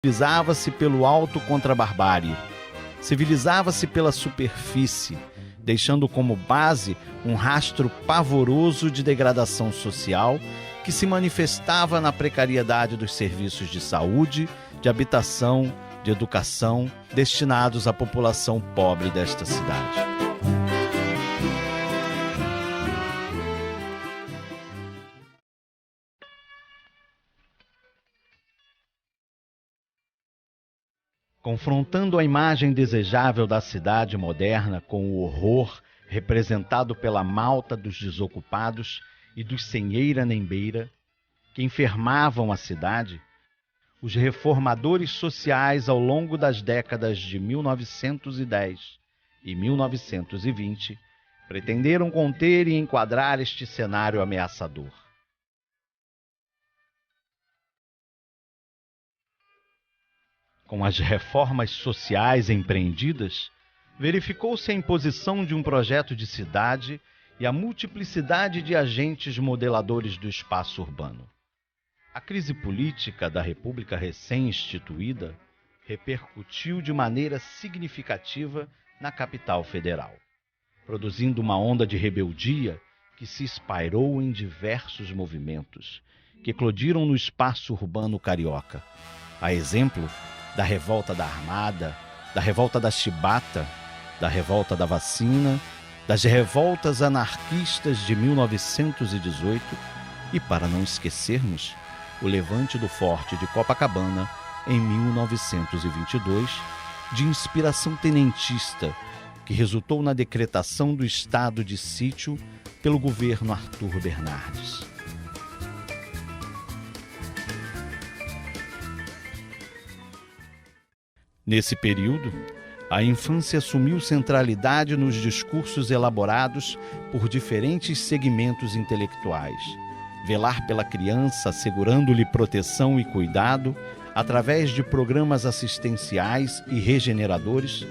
Civilizava-se pelo alto contra a barbárie. Civilizava-se pela superfície, deixando como base um rastro pavoroso de degradação social que se manifestava na precariedade dos serviços de saúde, de habitação, de educação, destinados à população pobre desta cidade. Confrontando a imagem desejável da cidade moderna com o horror representado pela malta dos desocupados e dos sem eira nem beira, que enfermavam a cidade, os reformadores sociais ao longo das décadas de 1910 e 1920 pretenderam conter e enquadrar este cenário ameaçador. Com as reformas sociais empreendidas, verificou-se a imposição de um projeto de cidade e a multiplicidade de agentes modeladores do espaço urbano. A crise política da República recém-instituída repercutiu de maneira significativa na capital federal, produzindo uma onda de rebeldia que se espairou em diversos movimentos que eclodiram no espaço urbano carioca, a exemplo da revolta da Armada, da revolta da Chibata, da revolta da Vacina, das revoltas anarquistas de 1918 e, para não esquecermos, o levante do Forte de Copacabana em 1922, de inspiração tenentista, que resultou na decretação do estado de sítio pelo governo Arthur Bernardes. Nesse período, a infância assumiu centralidade nos discursos elaborados por diferentes segmentos intelectuais. Velar pela criança, assegurando-lhe proteção e cuidado, através de programas assistenciais e regeneradores,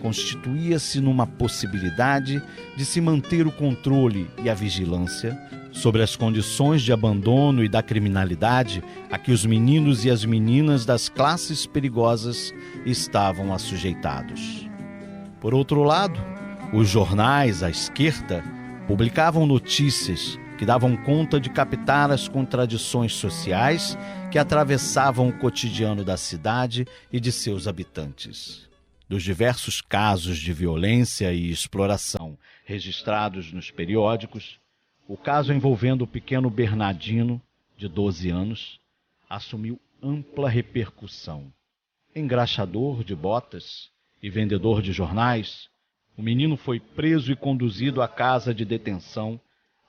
constituía-se numa possibilidade de se manter o controle e a vigilância sobre as condições de abandono e da criminalidade a que os meninos e as meninas das classes perigosas estavam assujeitados. Por outro lado, os jornais à esquerda publicavam notícias que davam conta de captar as contradições sociais que atravessavam o cotidiano da cidade e de seus habitantes. Dos diversos casos de violência e exploração registrados nos periódicos, o caso envolvendo o pequeno Bernardino, de 12 anos, assumiu ampla repercussão. Engraxador de botas e vendedor de jornais, o menino foi preso e conduzido à casa de detenção,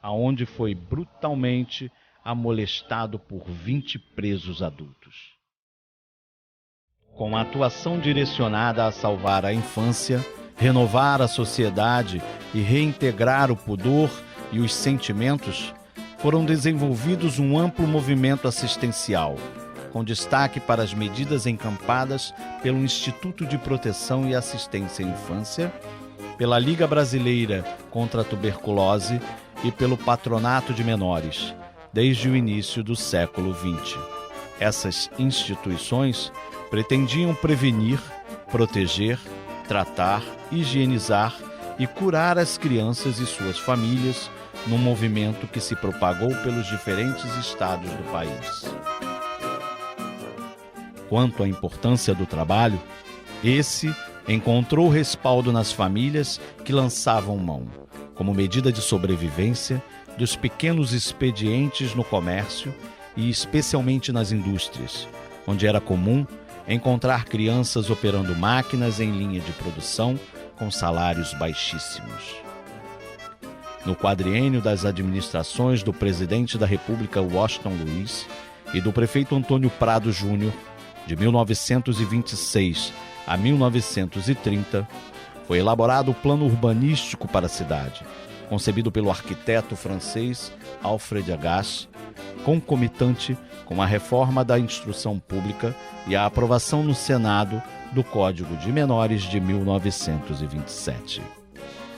aonde foi brutalmente amolestado por 20 presos adultos. Com a atuação direcionada a salvar a infância, renovar a sociedade e reintegrar o pudor e os sentimentos, foram desenvolvidos um amplo movimento assistencial, com destaque para as medidas encampadas pelo Instituto de Proteção e Assistência à Infância, pela Liga Brasileira contra a Tuberculose e pelo Patronato de Menores, desde o início do século XX. Essas instituições pretendiam prevenir, proteger, tratar, higienizar e curar as crianças e suas famílias num movimento que se propagou pelos diferentes estados do país. Quanto à importância do trabalho, esse encontrou respaldo nas famílias que lançavam mão, como medida de sobrevivência, dos pequenos expedientes no comércio e especialmente nas indústrias, onde era comum encontrar crianças operando máquinas em linha de produção com salários baixíssimos. No quadriênio das administrações do presidente da República Washington Luiz e do prefeito Antônio Prado Júnior, de 1926 a 1930, foi elaborado o plano urbanístico para a cidade, concebido pelo arquiteto francês Alfred Agache, concomitante com a reforma da instrução pública e a aprovação no Senado do Código de Menores de 1927.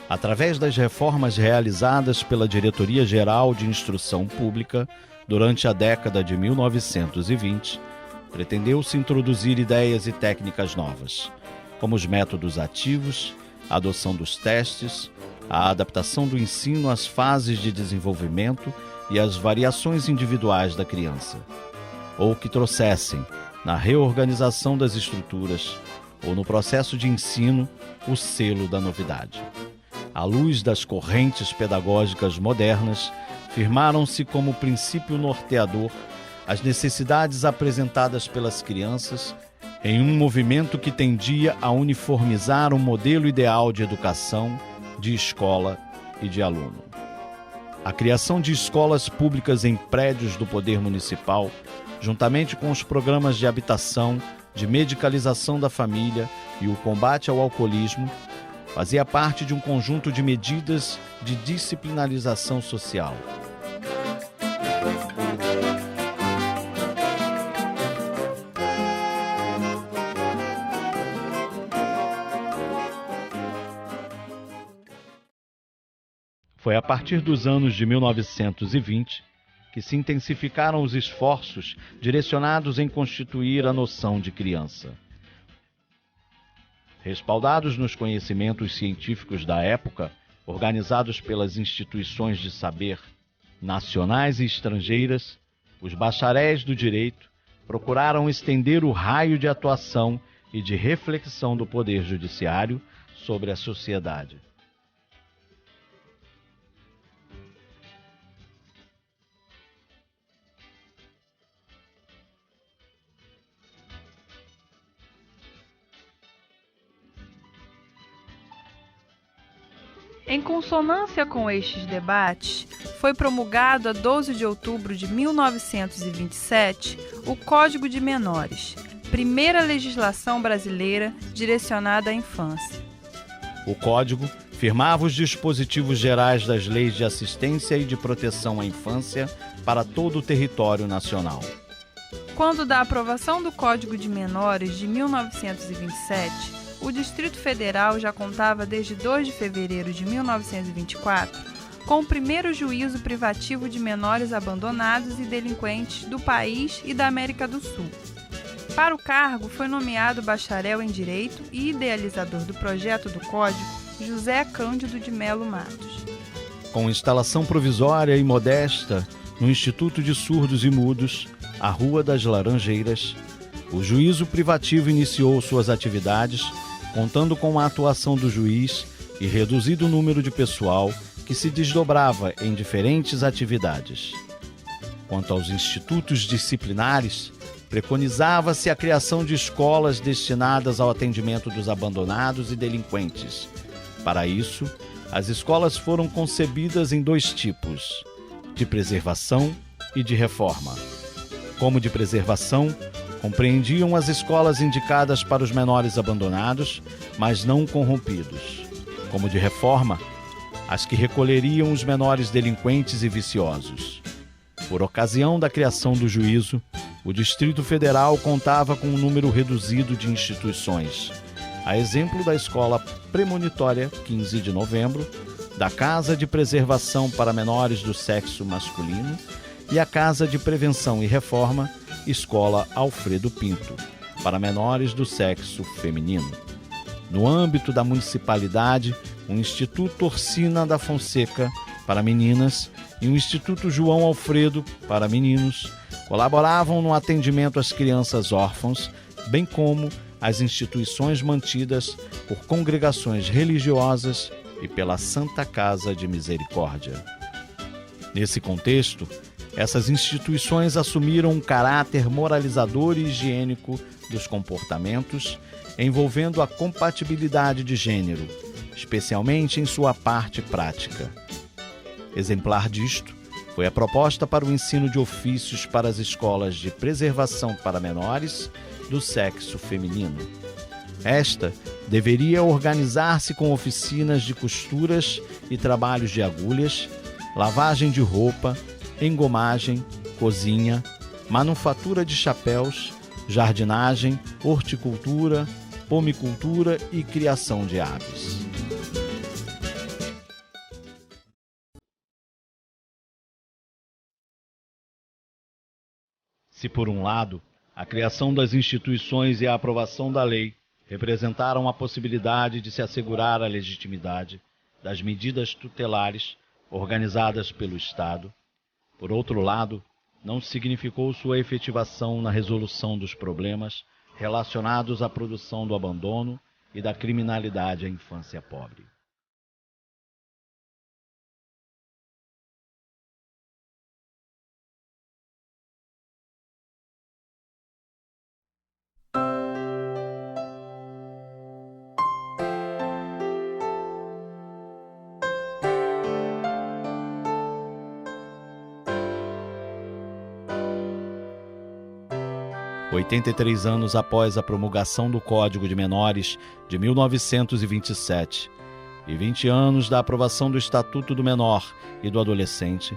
Através das reformas realizadas pela Diretoria-Geral de Instrução Pública durante a década de 1920, pretendeu-se introduzir ideias e técnicas novas, como os métodos ativos, a adoção dos testes, a adaptação do ensino às fases de desenvolvimento e às variações individuais da criança, ou que trouxessem, na reorganização das estruturas ou no processo de ensino, o selo da novidade. À luz das correntes pedagógicas modernas, firmaram-se como princípio norteador as necessidades apresentadas pelas crianças em um movimento que tendia a uniformizar um modelo ideal de educação, de escola e de aluno. A criação de escolas públicas em prédios do poder municipal, juntamente com os programas de habitação, de medicalização da família e o combate ao alcoolismo, fazia parte de um conjunto de medidas de disciplinarização social. Foi a partir dos anos de 1920 que se intensificaram os esforços direcionados em constituir a noção de criança. Respaldados nos conhecimentos científicos da época, organizados pelas instituições de saber nacionais e estrangeiras, os bacharéis do direito procuraram estender o raio de atuação e de reflexão do Poder Judiciário sobre a sociedade. Em consonância com estes debates, foi promulgado a 12 de outubro de 1927 o Código de Menores, primeira legislação brasileira direcionada à infância. O Código firmava os dispositivos gerais das leis de assistência e de proteção à infância para todo o território nacional. Quando da aprovação do Código de Menores de 1927, o Distrito Federal já contava desde 2 de fevereiro de 1924 com o primeiro juízo privativo de menores abandonados e delinquentes do país e da América do Sul. Para o cargo foi nomeado bacharel em Direito e idealizador do projeto do Código, José Cândido de Melo Matos. Com instalação provisória e modesta no Instituto de Surdos e Mudos, a Rua das Laranjeiras, o juízo privativo iniciou suas atividades, contando com a atuação do juiz e reduzido número de pessoal que se desdobrava em diferentes atividades. Quanto aos institutos disciplinares, preconizava-se a criação de escolas destinadas ao atendimento dos abandonados e delinquentes. Para isso, as escolas foram concebidas em dois tipos: de preservação e de reforma. Como de preservação, compreendiam as escolas indicadas para os menores abandonados, mas não corrompidos. Como de reforma, as que recolheriam os menores delinquentes e viciosos. Por ocasião da criação do juízo, o Distrito Federal contava com um número reduzido de instituições, a exemplo da Escola Premonitória 15 de Novembro, da Casa de Preservação para Menores do Sexo Masculino e a Casa de Prevenção e Reforma, Escola Alfredo Pinto, para menores do sexo feminino. No âmbito da municipalidade, o Instituto Orsina da Fonseca, para meninas, e o Instituto João Alfredo, para meninos, colaboravam no atendimento às crianças órfãos, bem como as instituições mantidas por congregações religiosas e pela Santa Casa de Misericórdia. Nesse contexto, essas instituições assumiram um caráter moralizador e higiênico dos comportamentos, envolvendo a compatibilidade de gênero, especialmente em sua parte prática. Exemplar disto foi a proposta para o ensino de ofícios para as escolas de preservação para menores do sexo feminino. Esta deveria organizar-se com oficinas de costuras e trabalhos de agulhas, lavagem de roupa, engomagem, cozinha, manufatura de chapéus, jardinagem, horticultura, pomicultura e criação de aves. Se, por um lado, a criação das instituições e a aprovação da lei representaram a possibilidade de se assegurar a legitimidade das medidas tutelares organizadas pelo Estado, por outro lado, não significou sua efetivação na resolução dos problemas relacionados à produção do abandono e da criminalidade à infância pobre. e 83 anos após a promulgação do Código de Menores de 1927 e 20 anos da aprovação do Estatuto do Menor e do Adolescente,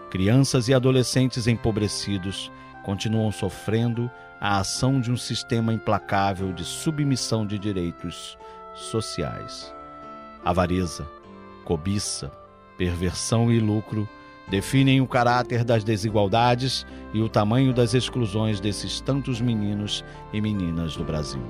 crianças e adolescentes empobrecidos continuam sofrendo a ação de um sistema implacável de submissão de direitos sociais. Avareza, cobiça, perversão e lucro definem o caráter das desigualdades e o tamanho das exclusões desses tantos meninos e meninas do Brasil.